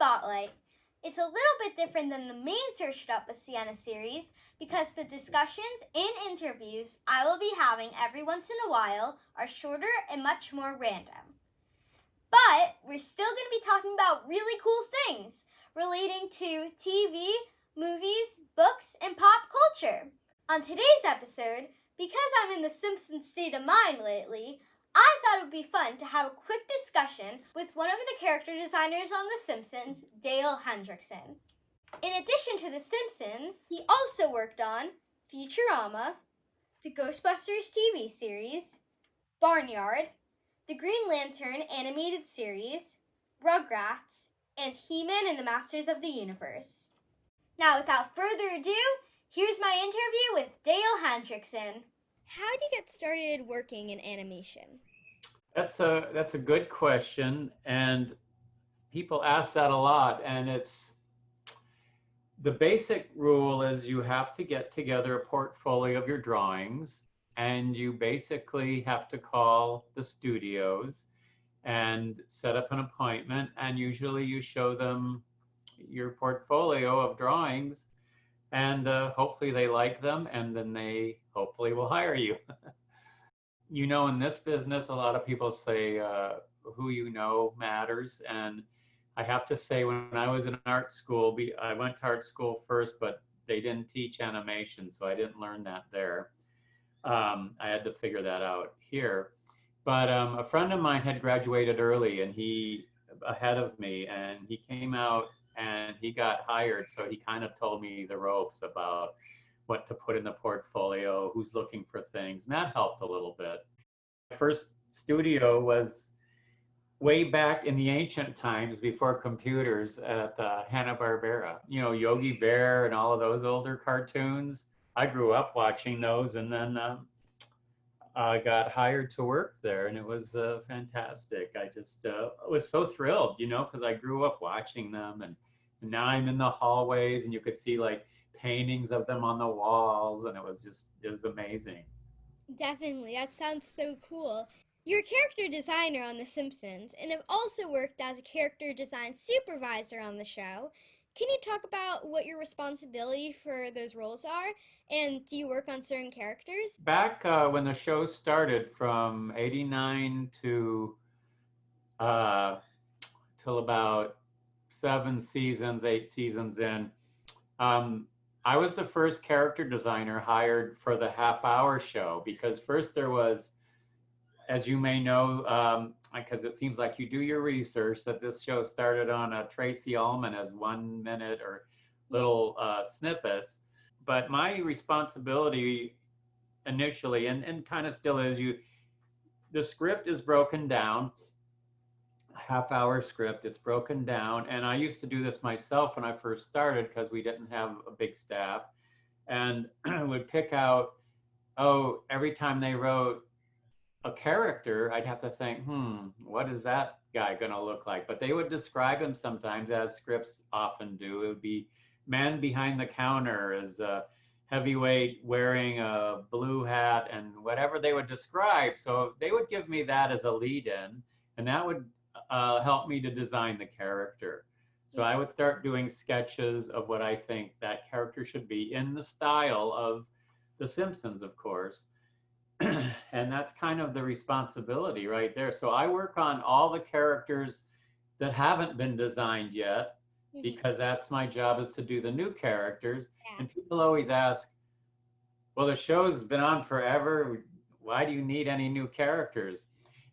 Spotlight. It's a little bit different than the main Search It Up with Sienna series because the discussions and interviews I will be having every once in a while are shorter and much more random. But we're still going to be talking about really cool things relating to TV, movies, books, and pop culture. On today's episode, because I'm in the Simpsons state of mind lately, I thought it would be fun to have a quick discussion with one of the character designers on The Simpsons, Dale Hendrickson. In addition to The Simpsons, he also worked on Futurama, the Ghostbusters TV series, Barnyard, the Green Lantern animated series, Rugrats, and He-Man and the Masters of the Universe. Now, without further ado, here's my interview with Dale Hendrickson. How did you get started working in animation? That's a good question, and people ask that a lot. And it's the basic rule is you have to get together a portfolio of your drawings, and you basically have to call the studios and set up an appointment. And usually you show them your portfolio of drawings, and hopefully they like them, and then they hopefully will hire you. You know, in this business, a lot of people say who you know matters. And I have to say, when I was in art school, I went to art school first, but they didn't teach animation, so I didn't learn that there. I had to figure that out here. But a friend of mine had graduated early, and he ahead of me, and he came out and he got hired. So he kind of told me the ropes about what to put in the portfolio, who's looking for things, and that helped a little bit. My first studio was way back in the ancient times before computers at Hanna-Barbera. You know, Yogi Bear and all of those older cartoons. I grew up watching those, and then I got hired to work there, and it was fantastic. I just was so thrilled, you know, because I grew up watching them, and now I'm in the hallways, and you could see like paintings of them on the walls, and it was amazing. Definitely, that sounds so cool. You're a character designer on The Simpsons and have also worked as a character design supervisor on the show. Can you talk about what your responsibility for those roles are, and do you work on certain characters? Back when the show started from '89 to till about 8 seasons in, I was the first character designer hired for the half-hour show, because first there was, as you may know, because it seems like you do your research, that this show started on a Tracy Ullman as 1 minute or little snippets. But my responsibility initially, and kind of still is, the script is broken down, half-hour script, it's broken down. And I used to do this myself when I first started, because we didn't have a big staff, and would pick out, every time they wrote a character, I'd have to think, what is that guy going to look like? But they would describe him sometimes, as scripts often do. It would be man behind the counter as a heavyweight wearing a blue hat, and whatever they would describe. So they would give me that as a lead in, and that would help me to design the character. So I would start doing sketches of what I think that character should be in the style of The Simpsons, of course. And that's kind of the responsibility right there. So I work on all the characters that haven't been designed yet, because that's my job, is to do the new characters. Yeah. And people always ask, well, the show's been on forever. Why do you need any new characters?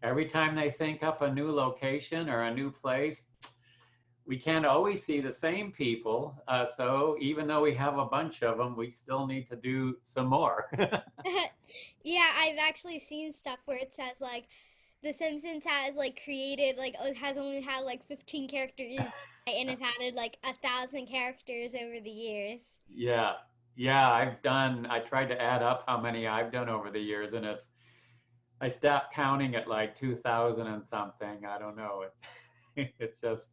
Every time they think up a new location or a new place, we can't always see the same people. So even though we have a bunch of them, we still need to do some more. Yeah, I've actually seen stuff where it says like The Simpsons has like created like has only had like 15 characters and has added like 1,000 characters over the years. Yeah, I tried to add up how many I've done over the years, and I stopped counting at like 2,000 and something. I don't know. It's just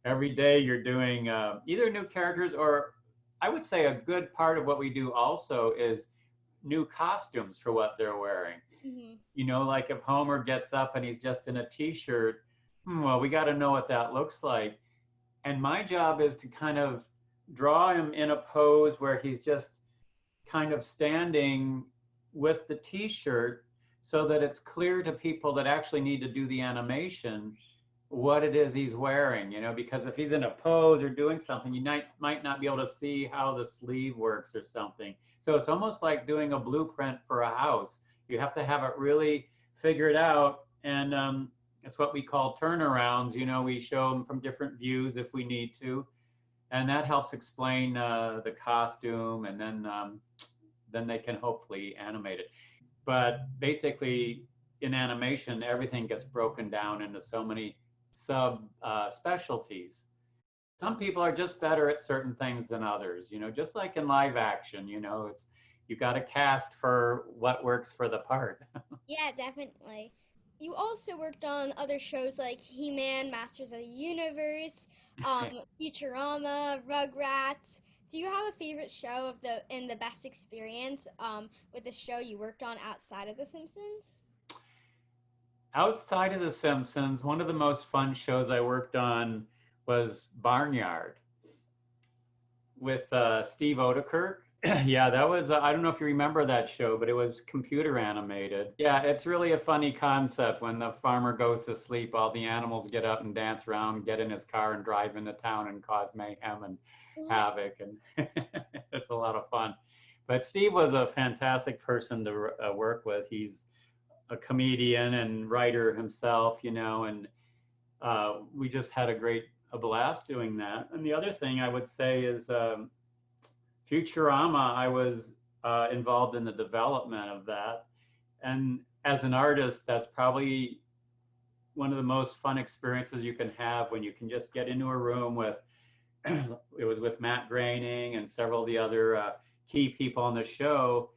every day you're doing either new characters, or I would say a good part of what we do also is new costumes for what they're wearing. Mm-hmm. You know, like if Homer gets up and he's just in a t-shirt, well, we got to know what that looks like. And my job is to kind of draw him in a pose where he's just kind of standing with the t-shirt so that it's clear to people that actually need to do the animation what it is he's wearing, because if he's in a pose or doing something, you might not be able to see how the sleeve works or something. So it's almost like doing a blueprint for a house. You have to have it really figured out. And it's what we call turnarounds. We show them from different views if we need to. And that helps explain the costume, and then they can hopefully animate it. But basically, in animation, everything gets broken down into so many sub specialties. Some people are just better at certain things than others, just like in live action, it's you got to cast for what works for the part. Yeah, definitely. You also worked on other shows like He-Man, Masters of the Universe, Futurama, Rugrats. Do you have a favorite show of the best experience with the show you worked on outside of The Simpsons? Outside of The Simpsons, one of the most fun shows I worked on was Barnyard with Steve Odekirk. Yeah, that was, I don't know if you remember that show, but it was computer animated. Yeah, it's really a funny concept. When the farmer goes to sleep, all the animals get up and dance around, get in his car and drive into town and cause mayhem and What? havoc. And it's a lot of fun. But Steve was a fantastic person to work with. He's a comedian and writer himself, and we just had a blast doing that. And the other thing I would say is Futurama, I was involved in the development of that. And as an artist, that's probably one of the most fun experiences you can have, when you can just get into a room with, it was with Matt Groening and several of the other key people on the show.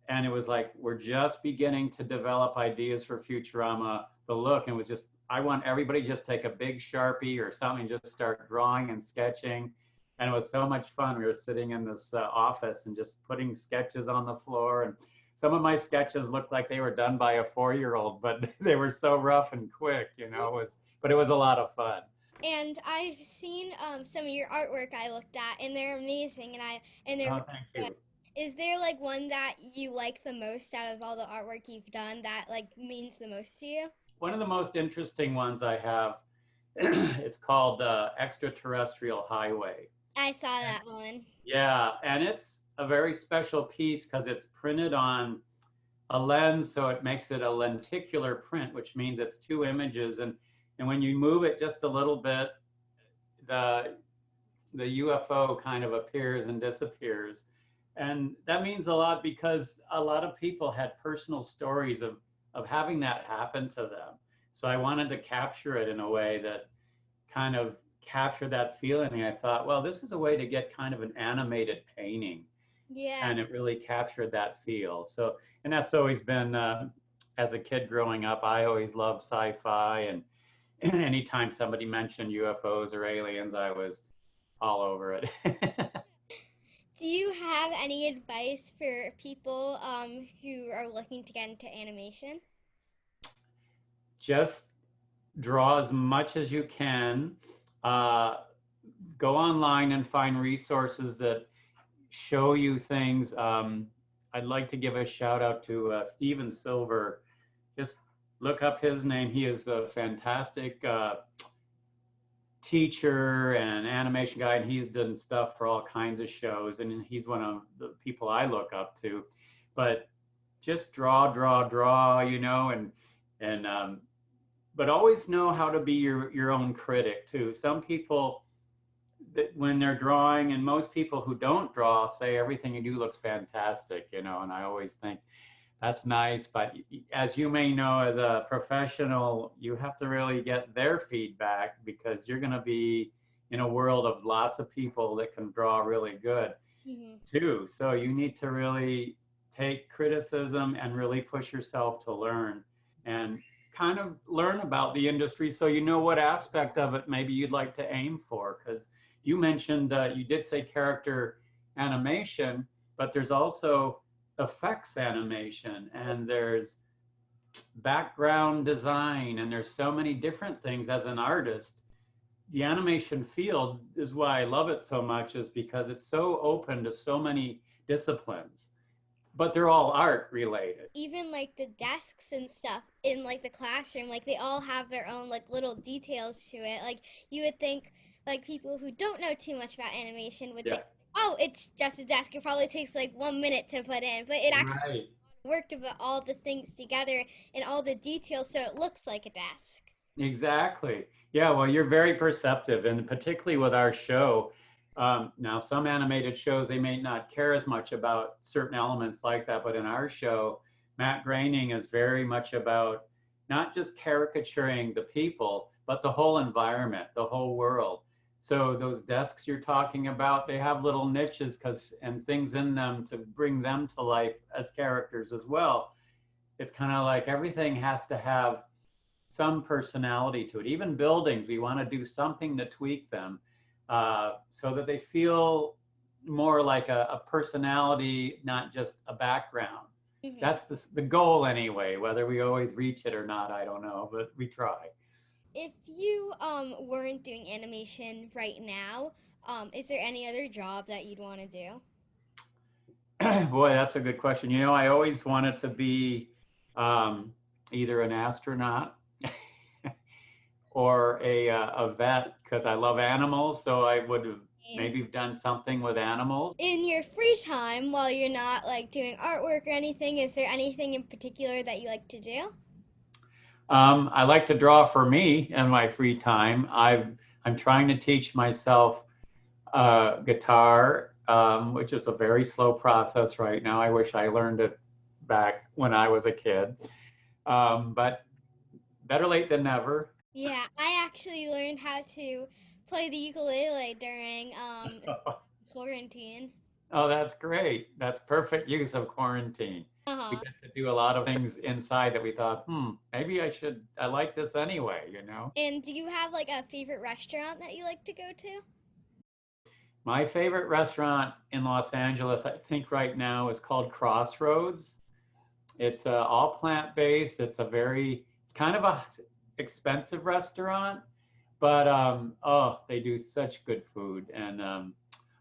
And it was like, we're just beginning to develop ideas for Futurama, the look. And it was just, I want everybody to just take a big Sharpie or something, just start drawing and sketching. And it was so much fun. We were sitting in this office and just putting sketches on the floor. And some of my sketches looked like they were done by a 4-year-old, but they were so rough and quick, but it was a lot of fun. And I've seen some of your artwork I looked at, and they're amazing, and they're Oh, really thank good. you. Is there like one that you like the most out of all the artwork you've done that like means the most to you? One of the most interesting ones I have, it's called Extraterrestrial Highway. I saw that one. Yeah, and it's a very special piece because it's printed on a lens, so it makes it a lenticular print, which means it's two images, and when you move it just a little bit, the UFO kind of appears and disappears. And that means a lot because a lot of people had personal stories of having that happen to them. So I wanted to capture it in a way that kind of captured that feeling. And I thought, well, this is a way to get kind of an animated painting. Yeah. And it really captured that feel. So, and that's always been, as a kid growing up, I always loved sci-fi. And anytime somebody mentioned UFOs or aliens, I was all over it. Do you have any advice for people who are looking to get into animation? Just draw as much as you can. Uh, Go online and find resources that show you things. I'd like to give a shout out to Steven Silver. Just look up his name. He is a fantastic teacher and animation guy, and he's done stuff for all kinds of shows, and he's one of the people I look up to. But just draw, and but always know how to be your own critic too. Some people, that when they're drawing, and most people who don't draw say everything you do looks fantastic, and I always think that's nice, but as you may know, as a professional, you have to really get their feedback, because you're going to be in a world of lots of people that can draw really good Hmm. too. So you need to really take criticism and really push yourself to learn and kind of learn about the industry, so you know what aspect of it maybe you'd like to aim for. Because you mentioned, you did say character animation, but there's also effects animation, and there's background design, and there's so many different things. As an artist, the animation field is why I love it so much, is because it's so open to so many disciplines, but they're all art related. Even like the desks and stuff in like the classroom, like they all have their own like little details to it. Like you would think like people who don't know too much about animation would think, Yeah, oh, it's just a desk. It probably takes like 1 minute to put in, but it actually right. worked to put all the things together and all the details so it looks like a desk. Exactly. Yeah, well, you're very perceptive, and particularly with our show. Now, some animated shows, they may not care as much about certain elements like that, but in our show, Matt Groening is very much about not just caricaturing the people, but the whole environment, the whole world. So those desks you're talking about, they have little niches and things in them to bring them to life as characters as well. It's kind of like everything has to have some personality to it. Even buildings, we want to do something to tweak them so that they feel more like a personality, not just a background. Hmm. That's the goal anyway. Whether we always reach it or not, I don't know, but we try. If you weren't doing animation right now, is there any other job that you'd want to do? Boy, that's a good question. I always wanted to be um, either an astronaut or a vet because I love animals. So I would have maybe done something with animals. In your free time, while you're not like doing artwork or anything, is there anything in particular that you like to do? I like to draw for me in my free time. I'm trying to teach myself guitar, which is a very slow process right now. I wish I learned it back when I was a kid, but better late than never. Yeah, I actually learned how to play the ukulele during quarantine. Oh, that's great. That's perfect use of quarantine. We Uh-huh. get to do a lot of things inside that we thought, maybe I like this anyway. And do you have like a favorite restaurant that you like to go to? My favorite restaurant in Los Angeles, I think right now, is called Crossroads. It's all plant-based. It's kind of a expensive restaurant, but oh, they do such good food. And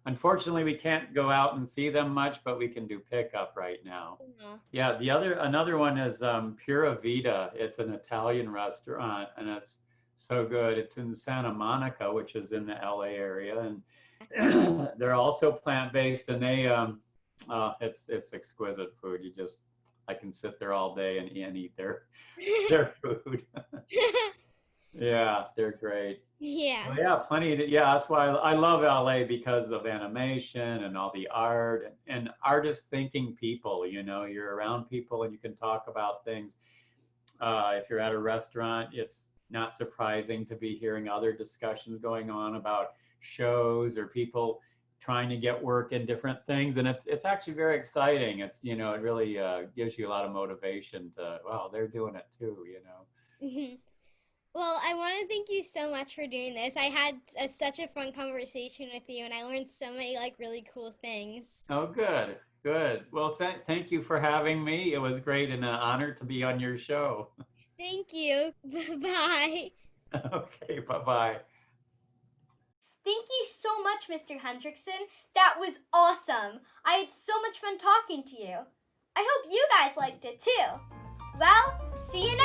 unfortunately, we can't go out and see them much, but we can do pickup right now. Uh-huh. Yeah, another one is Pura Vida. It's an Italian restaurant, and it's so good. It's in Santa Monica, which is in the LA area, and they're also plant-based, and it's exquisite food. I can sit there all day and eat their food. Yeah, they're great. Yeah. Well, yeah, yeah, that's why I love LA because of animation and all the art and artist thinking people. You're around people and you can talk about things. If you're at a restaurant, it's not surprising to be hearing other discussions going on about shows or people trying to get work in different things, and it's actually very exciting. It really gives you a lot of motivation to, well, they're doing it too. Mhm. Well, I want to thank you so much for doing this. I had such a fun conversation with you, and I learned so many like really cool things. Oh, good, good. Well, thank you for having me. It was great and an honor to be on your show. Thank you. Bye. Okay, bye-bye. Thank you so much, Mr. Hendrickson. That was awesome. I had so much fun talking to you. I hope you guys liked it too. Well, see you